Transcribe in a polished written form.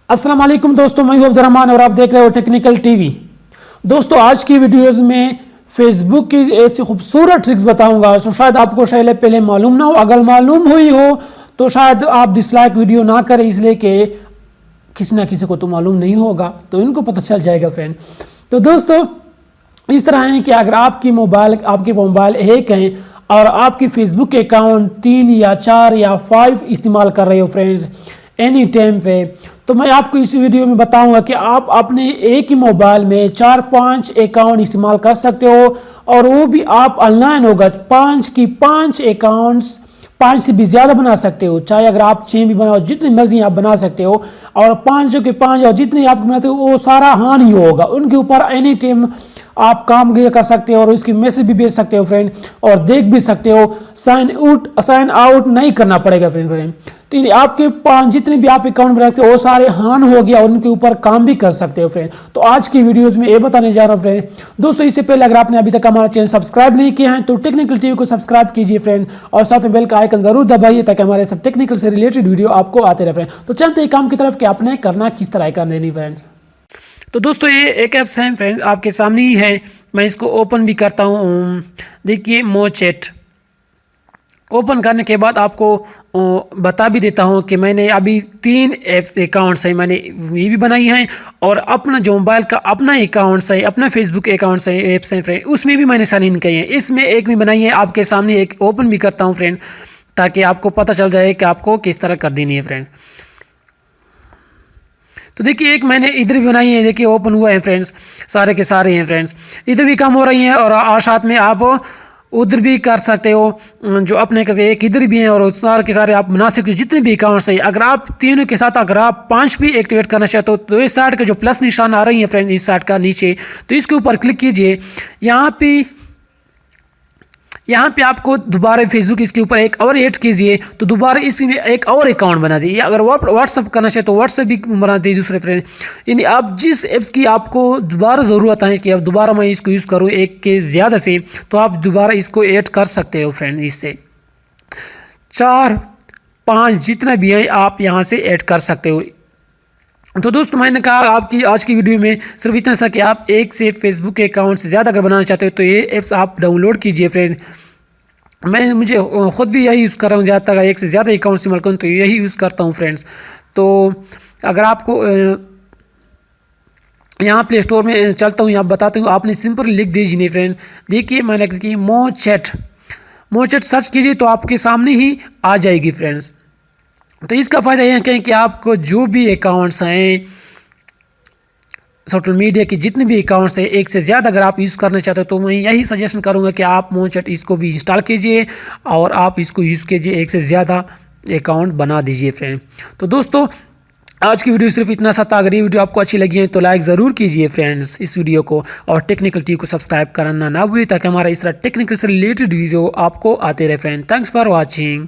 अस्सलाम वालेकुम दोस्तों, मैं हूं अब्दुर रहमान और आप देख रहे हो टेक्निकल टीवी। दोस्तों आज की वीडियोस में फेसबुक की ऐसी खूबसूरत ट्रिक्स बताऊंगा जो शायद आपको शायद पहले मालूम ना हो। अगर मालूम हुई हो तो शायद आप डिसलाइक वीडियो ना करें, इसलिए कि किसी ना किसी को तो मालूम नहीं होगा तो इनको पता चल जाएगा फ्रेंड। तो दोस्तों इस तरह है कि अगर आपके मोबाइल हैक हैं और आपकी फेसबुक अकाउंट 3 या 4 या 5 इस्तेमाल कर रहे हो फ्रेंड्स एनी टाइम पे, तो मैं आपको इस वीडियो में बताऊंगा कि आप अपने एक ही मोबाइल में 4-5 अकाउंट इस्तेमाल कर सकते हो और वो भी आप ऑनलाइन होगा। 5 की 5 अकाउंट्स 5 से भी ज़्यादा बना सकते हो, चाहे अगर आप 6 भी बनाओ, जितनी मर्जी आप बना सकते हो। और 5 के 5 और जितने आप बनाते हो वो सारा हानि होगा, उनके ऊपर एनी टाइम आप काम कर सकते हो और उसकी मैसेज भी भेज सकते हो फ्रेंड, और देख भी सकते हो। साइन आउट नहीं करना पड़ेगा फ्रेंड। तो आपके 5 जितने भी आप अकाउंट बनाते हो वो सारे हान हो गया और उनके ऊपर काम भी कर सकते हो फ्रेंड। तो आज की वीडियोस में ये बताने जा रहा हूँ फ्रेंड। दोस्तों इससे पहले अगर आपने अभी तक हमारा चैनल सब्सक्राइब नहीं किया है तो टेक्निकल टीवी को सब्सक्राइब कीजिए फ्रेंड, और साथ में बेल का आइकन जरूर दबाइए ताकि हमारे सब टेक्निकल से रिलेटेड वीडियो आपको आते रहे फ्रेंड। तो चलते हैं काम की तरफ कि आपने करना किस तरह का नहीं फ्रेंड। तो दोस्तों ये एक ऐप्स है फ्रेंड्स, आपके सामने ही है। मैं इसको ओपन भी करता हूँ। देखिए मोचेट ओपन करने के बाद आपको बता भी देता हूँ कि मैंने अभी 3 ऐप्स अकाउंट्स हैं, मैंने ये भी बनाई हैं और अपना जो मोबाइल का अपना अकाउंट्स है, अपना फेसबुक अकाउंट्स है, ऐप्स हैं फ्रेंड, उसमें भी मैंने साइन इन किए हैं। इसमें एक भी बनाई है, आपके सामने एक ओपन भी करता हूँ फ्रेंड, ताकि आपको पता चल जाए कि आपको किस तरह कर देनी है फ्रेंड। तो देखिए एक मैंने इधर भी बनाई है, देखिए ओपन हुआ है फ्रेंड्स, सारे के सारे हैं फ्रेंड्स, इधर भी काम हो रही हैं और साथ में आप उधर भी कर सकते हो जो अपने करके एक इधर भी हैं और सारे के सारे आप बना सकते हो जितने भी अकाउंट्स हैं। अगर आप तीनों के साथ अगर आप 5 भी एक्टिवेट करना चाहते हो तो इस साइड का जो प्लस निशान आ रही है फ्रेंड्स, इस साइड का नीचे, तो इसके ऊपर क्लिक कीजिए। यहाँ पे आपको दोबारा फेसबुक इसके ऊपर एक और ऐड कीजिए, तो दोबारा इसमें एक और अकाउंट बना दीजिए। अगर व्हाट्सअप करना चाहे तो व्हाट्सअप भी बना दीजिए दूसरे फ्रेंड। यानी आप जिस ऐप्स की आपको दोबारा ज़रूरत है कि अब दोबारा मैं इसको यूज़ करूँ एक के ज़्यादा से, तो आप दोबारा इसको ऐड कर सकते हो फ्रेंड। इससे 4-5 जितना भी है आप यहाँ से ऐड कर सकते हो। तो दोस्तों मैंने कहा आपकी आज की वीडियो में सिर्फ इतना सा कि आप एक से फेसबुक के अकाउंट से ज़्यादा अगर बनाना चाहते हो तो ये ऐप्स आप डाउनलोड कीजिए फ्रेंड। मुझे ख़ुद भी यही यूज़ कर रहा हूँ, ज़्यादातर एक से ज़्यादा अकाउंट इस्तेमाल करूँ तो यही यूज़ करता हूँ फ्रेंड्स। तो अगर आपको यहाँ प्ले स्टोर में चलता हूँ, यहाँ बताता हूँ, आपने सिंपल लिख दीजिए नहीं फ्रेंड। देखिए मैंने लिखी मोचेट सर्च कीजिए तो आपके सामने ही आ जाएगी फ्रेंड्स। तो इसका फ़ायदा यह है कि आपको जो भी अकाउंट्स हैं सोशल मीडिया के जितने भी अकाउंट्स हैं एक से ज़्यादा अगर आप यूज़ करना चाहते हो तो मैं यही सजेशन करूंगा कि आप मोचेट इसको भी इंस्टॉल कीजिए और आप इसको यूज़ कीजिए, एक से ज़्यादा अकाउंट बना दीजिए फ्रेंड। तो दोस्तों आज की वीडियो सिर्फ इतना सा था। अगर ये वीडियो आपको अच्छी लगी है तो लाइक ज़रूर कीजिए फ्रेंड्स इस वीडियो को, और टेक्निकल टीवी को सब्सक्राइब करना ना भूलिए ताकि हमारा इस तरह टेक्निकल से रिलेटेड वीडियो आपको आते रहे फ्रेंड। Thanks for watching.